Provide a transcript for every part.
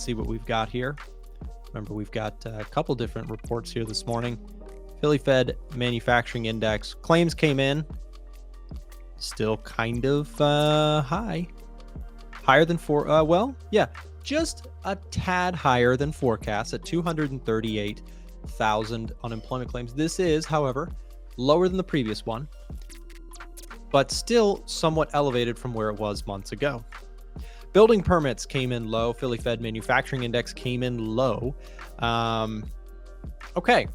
see what we've got here. Remember, we've got a couple different reports here this morning. Philly Fed Manufacturing Index claims came in still kind of high, higher than just a tad higher than forecast at 238,000 unemployment claims. This is, however, lower than the previous one, but still somewhat elevated from where it was months ago. Building permits came in low. Philly Fed Manufacturing Index came in low. Okay.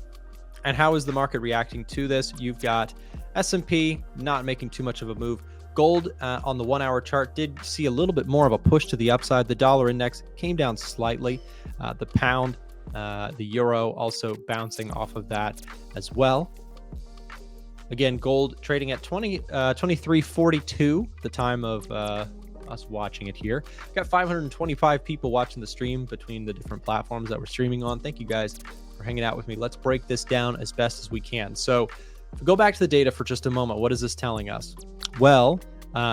And how is the market reacting to this? You've got S&P not making too much of a move. Gold on the 1 hour chart did see a little bit more of a push to the upside. The dollar index came down slightly. The pound, the euro also bouncing off of that as well. Again, gold trading at 23.42, the time of us watching it here. Got 525 people watching the stream between the different platforms that we're streaming on. Thank you guys for hanging out with me. Let's break this down as best as we can. So if we go back to the data for just a moment, what is this telling us? Well,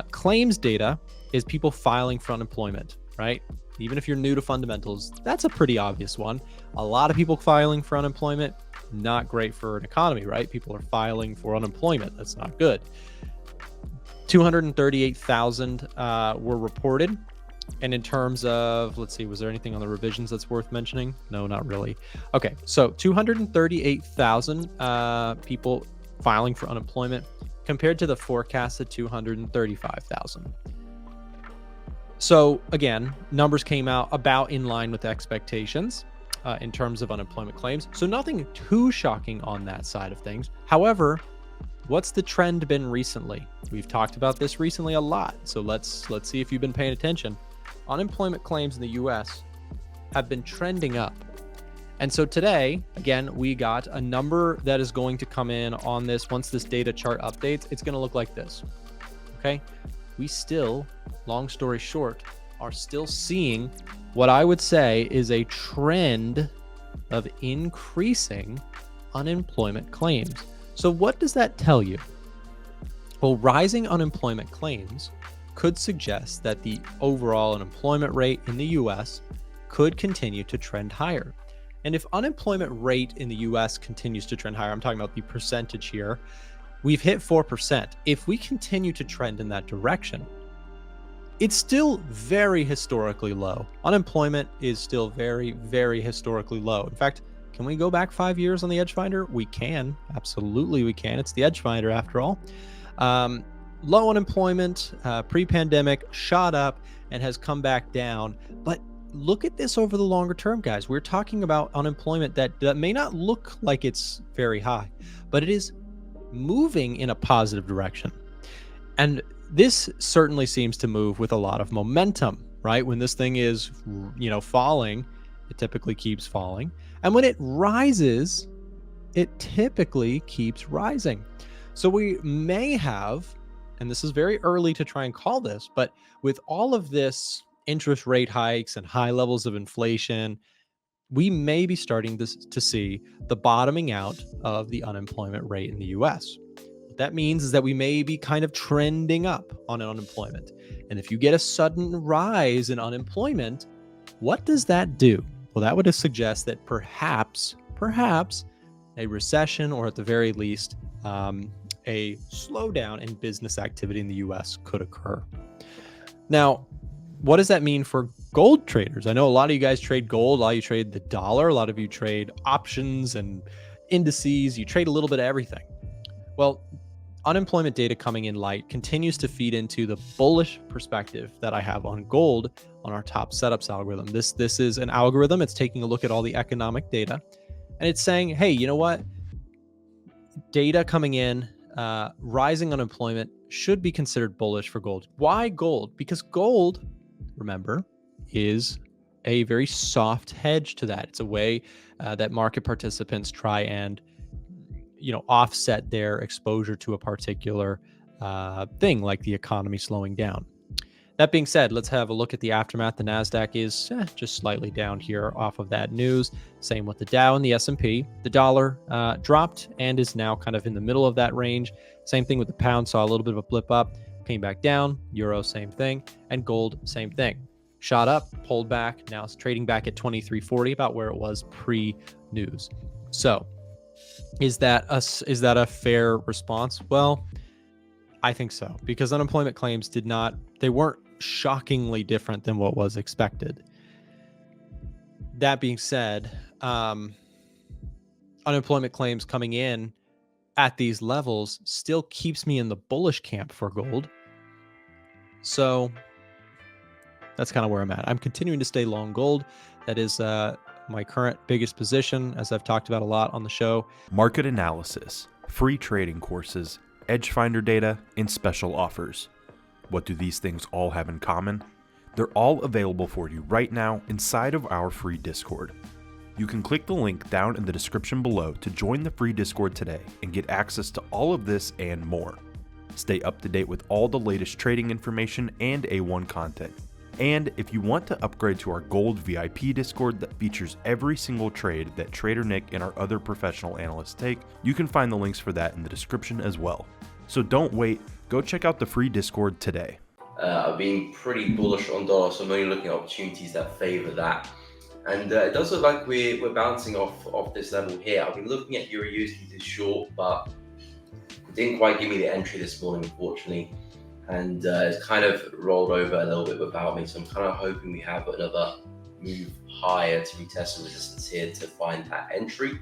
claims data is people filing for unemployment, right? Even if you're new to fundamentals, that's a pretty obvious one. A lot of people filing for unemployment, not great for an economy, right? People are filing for unemployment. That's not good. 238,000 were reported. And in terms of, let's see, was there anything on the revisions that's worth mentioning? No, not really. Okay, so 238,000 people filing for unemployment compared to the forecasted 235,000. So again, numbers came out about in line with expectations in terms of unemployment claims. So nothing too shocking on that side of things. However, what's the trend been recently? We've talked about this recently a lot. So let's see if you've been paying attention. Unemployment claims in the US have been trending up. And so today, again, we got a number that is going to come in on this. Once this data chart updates, it's going to look like this. Okay. We still, long story short, are still seeing what I would say is a trend of increasing unemployment claims. So what does that tell you? Well, rising unemployment claims could suggest that the overall unemployment rate in the US could continue to trend higher. And if unemployment rate in the US continues to trend higher, I'm talking about the percentage here, we've hit 4%. If we continue to trend in that direction, it's still very historically low. Unemployment is still very, very historically low. In fact, can we go back 5 years on the Edge Finder? We can. Absolutely, we can. It's the Edge Finder after all. Low unemployment, pre-pandemic, shot up and has come back down. But look at this over the longer term, guys. We're talking about unemployment that may not look like it's very high, but it is moving in a positive direction. And this certainly seems to move with a lot of momentum, right? When this thing is, falling, it typically keeps falling. And when it rises, it typically keeps rising. So we may have, and this is very early to try and call this, but with all of this interest rate hikes and high levels of inflation, we may be starting to see the bottoming out of the unemployment rate in the US. What that means is that we may be kind of trending up on unemployment. And if you get a sudden rise in unemployment, what does that do? Well, that would suggest that perhaps a recession, or at the very least, a slowdown in business activity in the US could occur. Now, what does that mean for gold traders? I know a lot of you guys trade gold, a lot of you trade the dollar, a lot of you trade options and indices, you trade a little bit of everything. Well, unemployment data coming in light continues to feed into the bullish perspective that I have on gold on our top setups algorithm. This is an algorithm. It's taking a look at all the economic data and it's saying, hey, you know what? Data coming in, rising unemployment should be considered bullish for gold. Why gold? Because gold, remember, is a very soft hedge to that. It's a way that market participants try and offset their exposure to a particular thing like the economy slowing down. That being said, let's have a look at the aftermath. The NASDAQ is just slightly down here off of that news. Same with the Dow and the S&P. The dollar dropped and is now kind of in the middle of that range. Same thing with the pound, saw a little bit of a blip up, came back down. Euro, same thing. And gold, same thing. shot up, pulled back. Now it's trading back at 23.40, about where it was pre-news. So is that a fair response? Well, I think so, because unemployment claims they weren't shockingly different than what was expected. That being said, unemployment claims coming in at these levels still keeps me in the bullish camp for gold. So that's kind of where I'm at. I'm continuing to stay long gold. That is my current biggest position, as I've talked about a lot on the show. Market analysis, free trading courses, edge finder data, and special offers. What do these things all have in common? They're all available for you right now inside of our free Discord. You can click the link down in the description below to join the free Discord today and get access to all of this and more. Stay up to date with all the latest trading information and A1 content. And if you want to upgrade to our Gold VIP Discord that features every single trade that Trader Nick and our other professional analysts take, you can find the links for that in the description as well. So don't wait, go check out the free Discord today. I've been pretty bullish on dollar, so I'm only looking at opportunities that favor that. And it does look like we're bouncing off this level here. I've been looking at Euro USD to short, but it didn't quite give me the entry this morning, unfortunately. And it's kind of rolled over a little bit without me. So I'm kind of hoping we have another move higher to retest some resistance here to find that entry.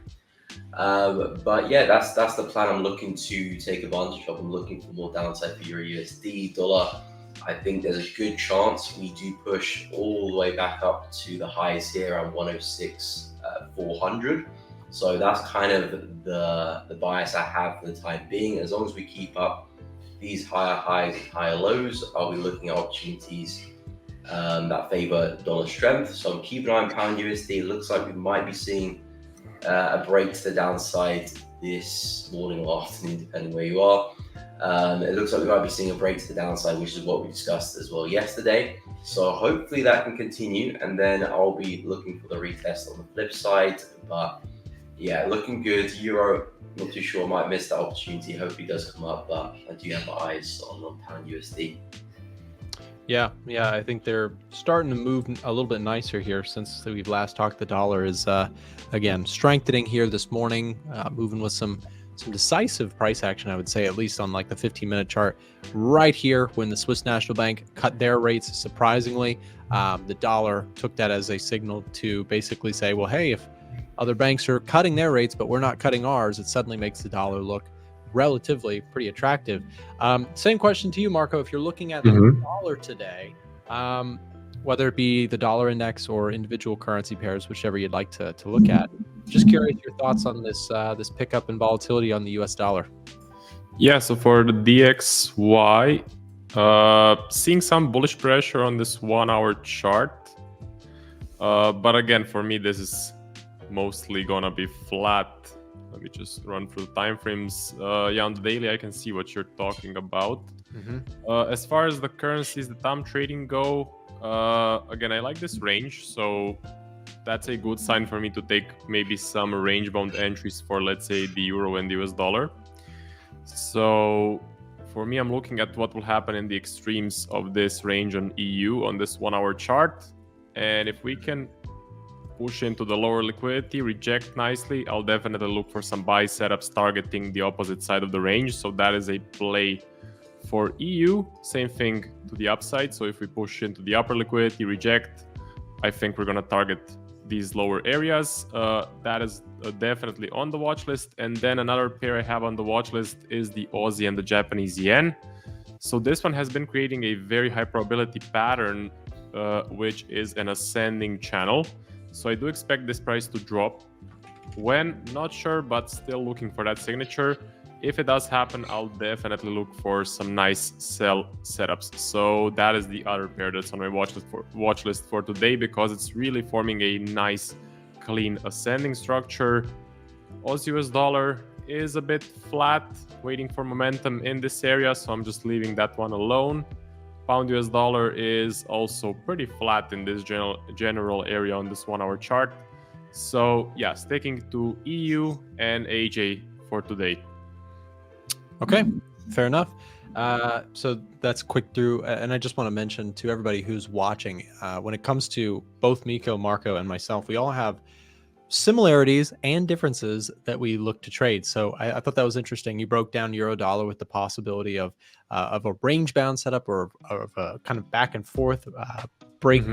But yeah, that's the plan I'm looking to take advantage of. I'm looking for more downside for Euro USD. Dollar, I think there's a good chance we do push all the way back up to the highs here around 106.400. So that's kind of the bias I have for the time being. As long as we keep up these higher highs and higher lows, I'll be looking at opportunities that favor dollar strength. So I'm keeping an eye on pound USD. It looks like we might be seeing a break to the downside this morning or afternoon, depending where you are. It looks like we might be seeing a break to the downside, which is what we discussed as well yesterday. So hopefully that can continue, and then I'll be looking for the retest on the flip side. But yeah, looking good. Euro, not too sure, might miss that opportunity. Hopefully it does come up, but I do have my eyes on pound USD. Yeah, I think they're starting to move a little bit nicer here since we've last talked. The dollar is again strengthening here this morning, moving with some decisive price action, I would say, at least on like the 15-minute chart. Right here, when the Swiss National Bank cut their rates, surprisingly, the dollar took that as a signal to basically say, well, hey, if other banks are cutting their rates, but we're not cutting ours, it suddenly makes the dollar look relatively pretty attractive. Same question to you, Marco. If you're looking at the dollar today, whether it be the dollar index or individual currency pairs, whichever you'd like to look at, just curious your thoughts on this pickup in volatility on the US dollar. Yeah, so for the DXY, seeing some bullish pressure on this 1 hour chart. But again, for me, this is mostly gonna be flat. Let me just run through the time frames. Yeah, on the daily, I can see what you're talking about. As far as the currencies that I'm trading go, again, I like this range, so that's a good sign for me to take maybe some range bound entries for, let's say, the euro and the US dollar. So for me, I'm looking at what will happen in the extremes of this range on EU on this 1 hour chart. And if we can push into the lower liquidity, reject nicely, I'll definitely look for some buy setups targeting the opposite side of the range. So that is a play for EU. Same thing to the upside. So if we push into the upper liquidity, reject, I think we're going to target these lower areas. That is definitely on the watch list. And then another pair I have on the watch list is the Aussie and the Japanese yen. So this one has been creating a very high probability pattern, which is an ascending channel. So I do expect this price to drop. When? Not sure, but still looking for that signature. If it does happen, I'll definitely look for some nice sell setups. So that is the other pair that's on my watch list for today, because it's really forming a nice, clean ascending structure. Aussie US dollar is a bit flat, waiting for momentum in this area, so I'm just leaving that one alone. Pound US dollar is also pretty flat in this general area on this 1 hour chart. So yeah, sticking to EU and AJ for today. Okay, Fair enough. So that's quick through, and I just want to mention to everybody who's watching, when it comes to both Miko, Marco, and myself, we all have similarities and differences that we look to trade. So I thought that was interesting. You broke down euro dollar with the possibility of a range bound setup or of a kind of back and forth break.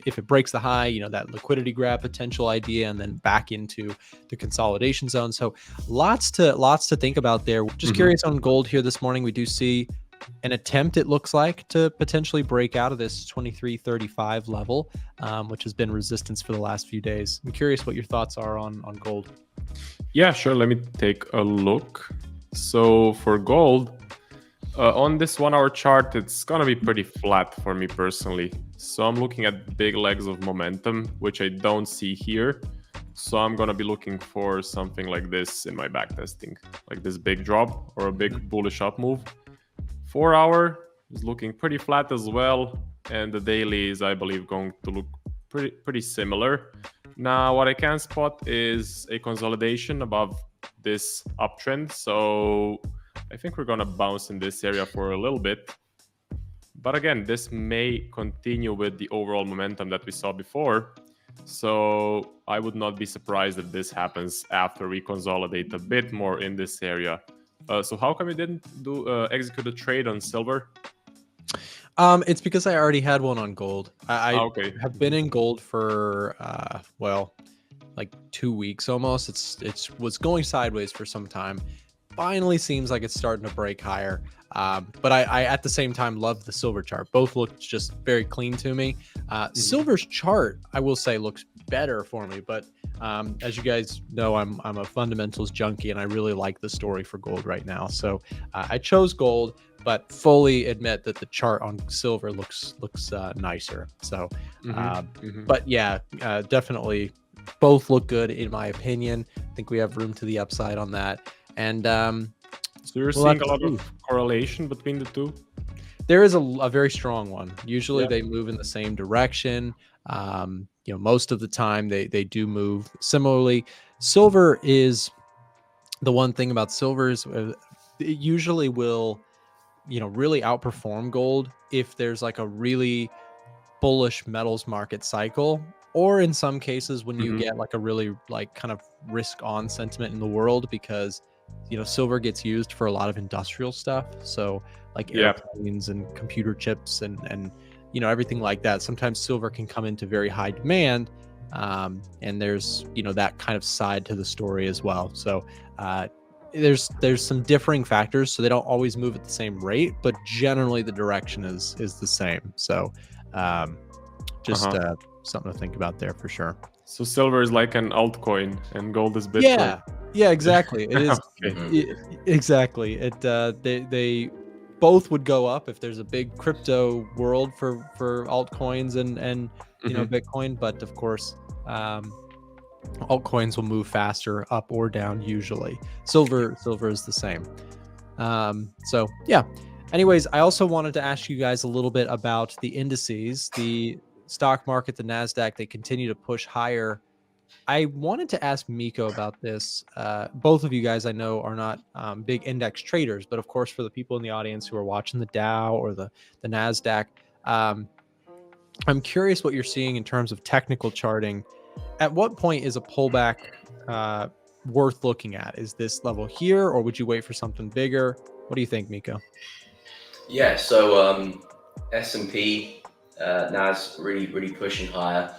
If it breaks the high, you know, that liquidity grab potential idea, and then back into the consolidation zone. So lots to think about there. Just curious on gold here this morning. We do see an attempt, it looks like, to potentially break out of this 23.35 level, which has been resistance for the last few days. I'm curious what your thoughts are on gold. Yeah, sure. Let me take a look. So for gold, on this 1 hour chart, it's gonna be pretty flat for me personally. So I'm looking at big legs of momentum, which I don't see here. So I'm gonna be looking for something like this in my backtesting, like this big drop or a big bullish up move. 4 hour is looking pretty flat as well, and the daily is, I believe, going to look pretty similar. Now, what I can spot is a consolidation above this uptrend, so I think we're gonna bounce in this area for a little bit. But again, this may continue with the overall momentum that we saw before, so I would not be surprised if this happens after we consolidate a bit more in this area. So how come you didn't execute a trade on silver? It's because I already had one on gold. I Okay. have been in gold for well, like 2 weeks almost. It was going sideways for some time. Finally seems like it's starting to break higher. But I at the same time love the silver chart. Both look just very clean to me. Silver's chart, I will say, looks better for me, but as you guys know, I'm a fundamentals junkie, and I really like the story for gold right now. So I chose gold, but fully admit that the chart on silver looks nicer. So, but yeah, definitely both look good in my opinion. I think we have room to the upside on that. And so you're seeing a lot of correlation between the two? There is a very strong one. Usually they move in the same direction. You know, most of the time they do move similarly. Silver is the one thing about silver is it usually will, you know, really outperform gold if there's like a really bullish metals market cycle, or in some cases when you get like a really like kind of risk on sentiment in the world, because you know silver gets used for a lot of industrial stuff, so like airplanes and computer chips and you know everything like that. Sometimes silver can come into very high demand, and there's, you know, that kind of side to the story as well. So there's some differing factors, so they don't always move at the same rate, but generally the direction is the same. So just something to think about there for sure. So silver is like an altcoin and gold is Bitcoin. Yeah, exactly. It is. Exactly. It they both would go up if there's a big crypto world for altcoins and you know Bitcoin, but of course altcoins will move faster up or down usually. Silver is the same. So yeah. Anyways, I also wanted to ask you guys a little bit about the indices. The stock market, the NASDAQ, they continue to push higher. I wanted to ask Miko about this. Both of you guys I know are not big index traders, but of course for the people in the audience who are watching the Dow or the NASDAQ, I'm curious what you're seeing in terms of technical charting. At what point is a pullback worth looking at? Is this level here, or would you wait for something bigger? What do you think, Miko? Yeah, so S&P, NAS really pushing higher.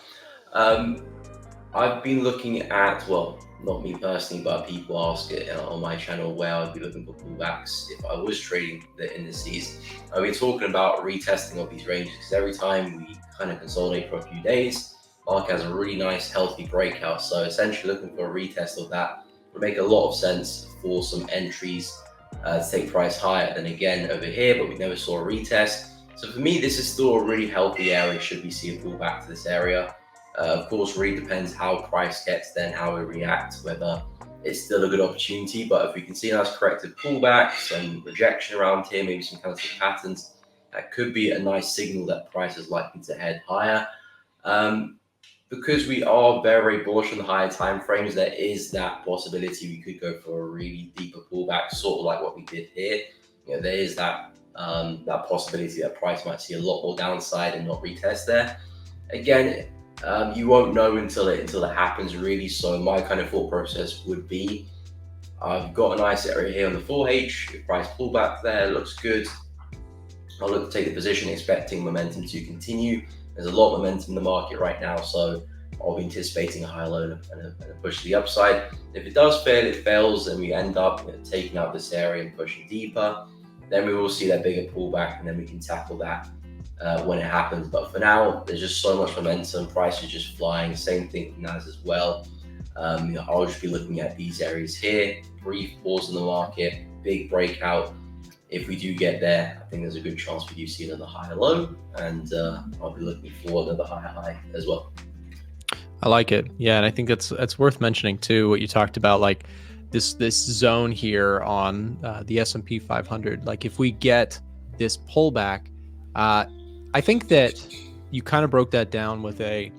I've been looking at, well, not me personally, but people ask it on my channel where I'd be looking for pullbacks if I was trading the indices. I've been talking about retesting of these ranges because every time we kind of consolidate for a few days, market has a really nice healthy breakout. So essentially looking for a retest of that would make a lot of sense for some entries to take price higher than again over here, but we never saw a retest. So for me, this is still a really healthy area should we see a pullback to this area. Of course, really depends how price gets, then how we react, whether it's still a good opportunity. But if we can see a nice corrective pullback, some rejection around here, maybe some kind of patterns, that could be a nice signal that price is likely to head higher. Because we are very bullish on the higher time frames, there is that possibility we could go for a really deeper pullback, sort of like what we did here. there is that that possibility that price might see a lot more downside and not retest there. Again, you won't know until it happens really. So my kind of thought process would be, I've got a nice area here on the 4H. If price pullback there looks good, I'll look to take the position, expecting momentum to continue. There's a lot of momentum in the market right now, so I'll be anticipating a higher low and a push to the upside. If it does fail, it fails, and we end up taking out this area and pushing deeper, then we will see that bigger pullback, and then we can tackle that when it happens. But for now, there's just so much momentum. Price is just flying. Same thing for NAS as well. I'll just be looking at these areas here. Brief pause in the market, big breakout. If we do get there, I think there's a good chance we do see another higher low, and I'll be looking for another higher high as well. I like it. Yeah, and I think that's worth mentioning too, what you talked about, like this zone here on the S&P 500. Like if we get this pullback, I think that you kind of broke that down with a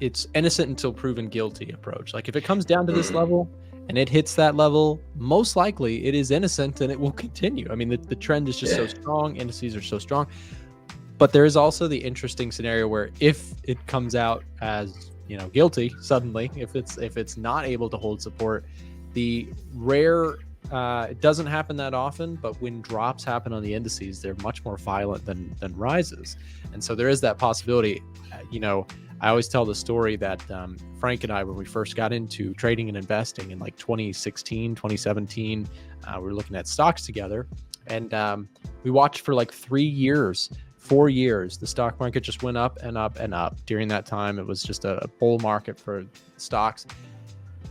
it's innocent until proven guilty approach. Like if it comes down to this level and it hits that level, most likely it is innocent and it will continue. I mean, the trend is just so strong, indices are so strong. But there is also the interesting scenario where if it comes out as, you know, guilty suddenly, if it's not able to hold support, the rare it doesn't happen that often, but when drops happen on the indices, they're much more violent than rises. And so there is that possibility. You know, I always tell the story that Frank and I, when we first got into trading and investing in like 2016, 2017, we were looking at stocks together, and we watched for like 4 years, the stock market just went up and up and up. During that time, it was just a bull market for stocks.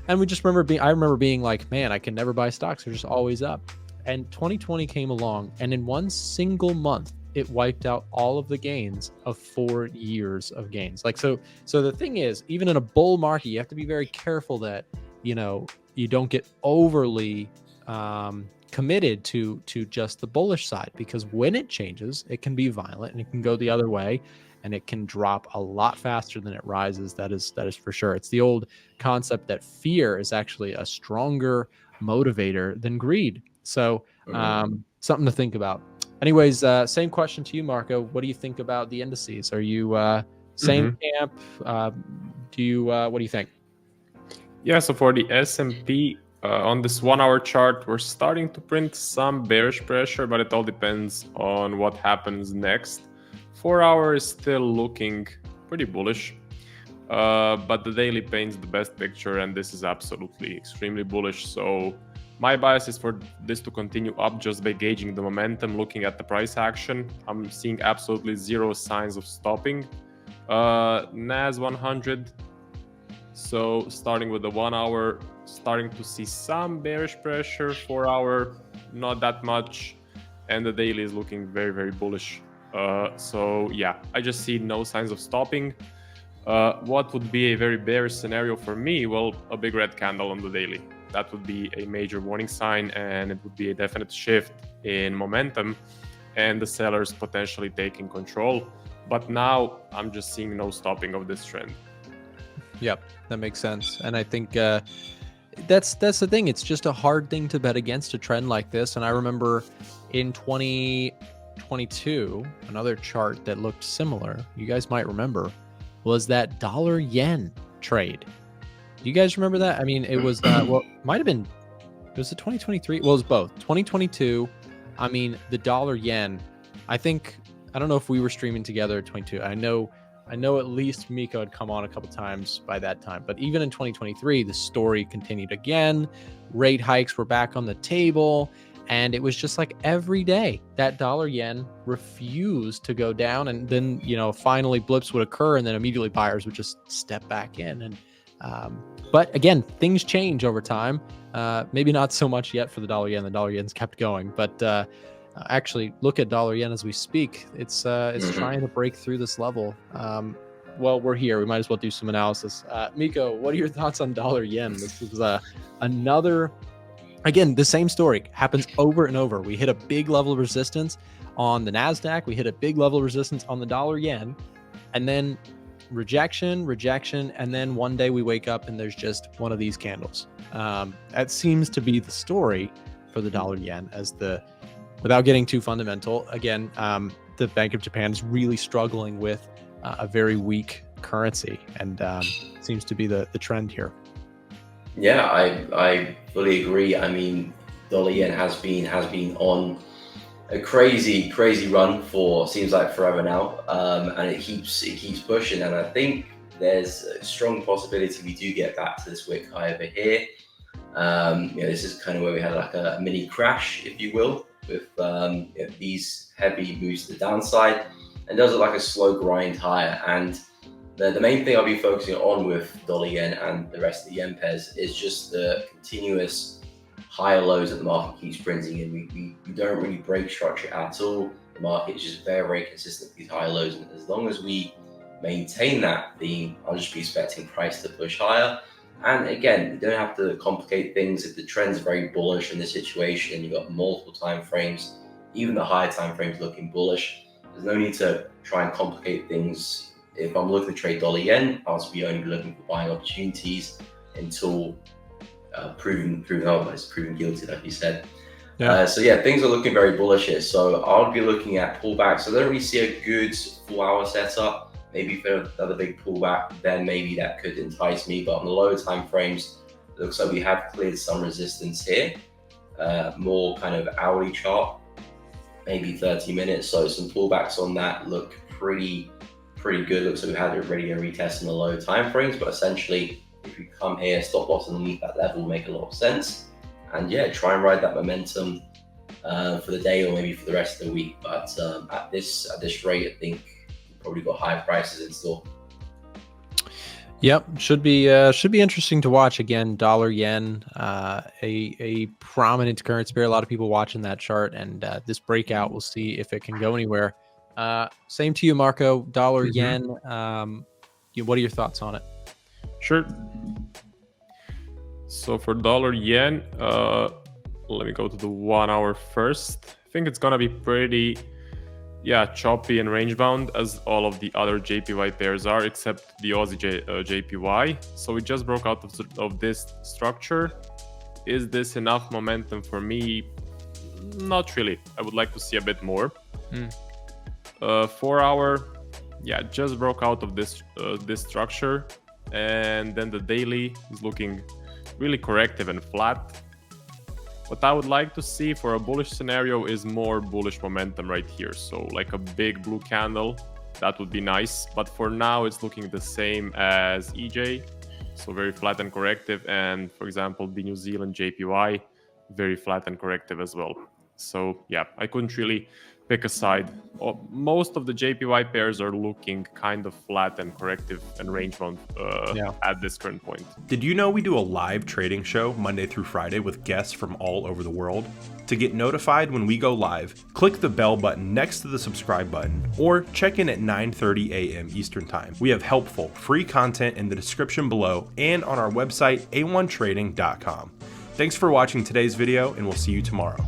And we just I remember being like, man, I can never buy stocks. They're just always up. And 2020 came along, and in one single month, it wiped out all of the gains of 4 years of gains. Like, so the thing is, even in a bull market, you have to be very careful that, you know, you don't get overly committed to just the bullish side, because when it changes, it can be violent and it can go the other way, and it can drop a lot faster than it rises. That is for sure. It's the old concept that fear is actually a stronger motivator than greed. So something to think about. Anyways, same question to you, Marco. What do you think about the indices? Are you same camp? What do you think? Yeah, so for the S&P, on this 1 hour chart, we're starting to print some bearish pressure, but it all depends on what happens next. 4 hours is still looking pretty bullish, but the daily paints the best picture, and this is absolutely extremely bullish. So my bias is for this to continue up just by gauging the momentum, looking at the price action. I'm seeing absolutely zero signs of stopping. NAS 100. So starting with the 1 hour, starting to see some bearish pressure. 4 hour, not that much, and the daily is looking very, very bullish. So yeah, I just see no signs of stopping. What would be a very bearish scenario for me? Well, a big red candle on the daily. That would be a major warning sign, and it would be a definite shift in momentum and the sellers potentially taking control. But now I'm just seeing no stopping of this trend. Yep, that makes sense. And I think that's the thing. It's just a hard thing to bet against a trend like this. And I remember in 2022, another chart that looked similar, you guys might remember, was that dollar yen trade. Do you guys remember that? I mean, it was well, might have been, was it 2023? Well, it was both 2022. I mean, the dollar yen, I don't know if we were streaming together at 22. I know at least Miko had come on a couple times by that time, but even in 2023, the story continued again. Rate hikes were back on the table, and it was just like every day that dollar yen refused to go down, and then, you know, finally blips would occur, and then immediately buyers would just step back in. And but again, things change over time. Maybe not so much yet for the dollar yen. The dollar yen's kept going, but actually look at dollar yen as we speak. It's trying to break through this level. Well, we're here. We might as well do some analysis. Miko, what are your thoughts on dollar yen? This is another, again, the same story happens over and over. We hit a big level of resistance on the NASDAQ. We hit a big level of resistance on the dollar yen, and then rejection, and then one day we wake up and there's just one of these candles. That seems to be the story. for the dollar yen, as without getting too fundamental, again, the Bank of Japan is really struggling with a very weak currency, and seems to be the trend here. Yeah, I fully agree. I mean, dollar yen has been on a crazy run for seems like forever now, and it keeps pushing. And I think there's a strong possibility we do get back to this wick high over here. This is kind of where we had like a mini crash, if you will, with these heavy moves to the downside, and does look like a slow grind higher. And the main thing I'll be focusing on with dollar yen and the rest of the yen pairs is just the continuous higher lows that the market keeps printing in. We don't really break structure at all. The market is just very consistent with these higher lows, and as long as we maintain that theme, I'll just be expecting price to push higher. And again, you don't have to complicate things. If the trend's very bullish in this situation, you've got multiple time frames, even the higher time frames looking bullish, there's no need to try and complicate things. If I'm looking to trade dollar yen, I'll be only looking for buying opportunities until proven otherwise, proven guilty, like you said. Yeah. So yeah, things are looking very bullish here. So I'll be looking at pullbacks. So I don't really see a good 4-hour setup. Maybe for another big pullback, then maybe that could entice me. But on the lower time frames, it looks like we have cleared some resistance here. More kind of hourly chart, maybe 30 minutes. So some pullbacks on that look pretty good. Looks like we had already a retest in the low time frames. But essentially, if we come here, stop loss underneath that level will make a lot of sense. And yeah, try and ride that momentum for the day or maybe for the rest of the week. But at this rate, I think probably got high prices in store. Yep, should be interesting to watch. Again, dollar yen, a prominent currency pair. A lot of people watching that chart, and this breakout, we'll see if it can go anywhere. Same to you, Marco. Dollar yen. What are your thoughts on it? Sure. So for dollar yen, let me go to the 1 hour first. I think it's gonna be pretty choppy and range bound, as all of the other JPY pairs are, except the Aussie JPY. So we just broke out of this structure. Is this enough momentum for me? Not really. I would like to see a bit more. 4 hour, just broke out of this structure, and then the daily is looking really corrective and flat. What I would like to see for a bullish scenario is more bullish momentum right here. So like a big blue candle, that would be nice. But for now, it's looking the same as EJ. So very flat and corrective. And for example, the New Zealand JPY, very flat and corrective as well. So yeah, I couldn't really pick a side. Most of the JPY pairs are looking kind of flat and corrective and range bound at this current point. Did you know we do a live trading show Monday through Friday with guests from all over the world? To get notified when we go live, click the bell button next to the subscribe button, or check in at 9:30 a.m. Eastern Time. We have helpful, free content in the description below and on our website, a1trading.com. Thanks for watching today's video, and we'll see you tomorrow.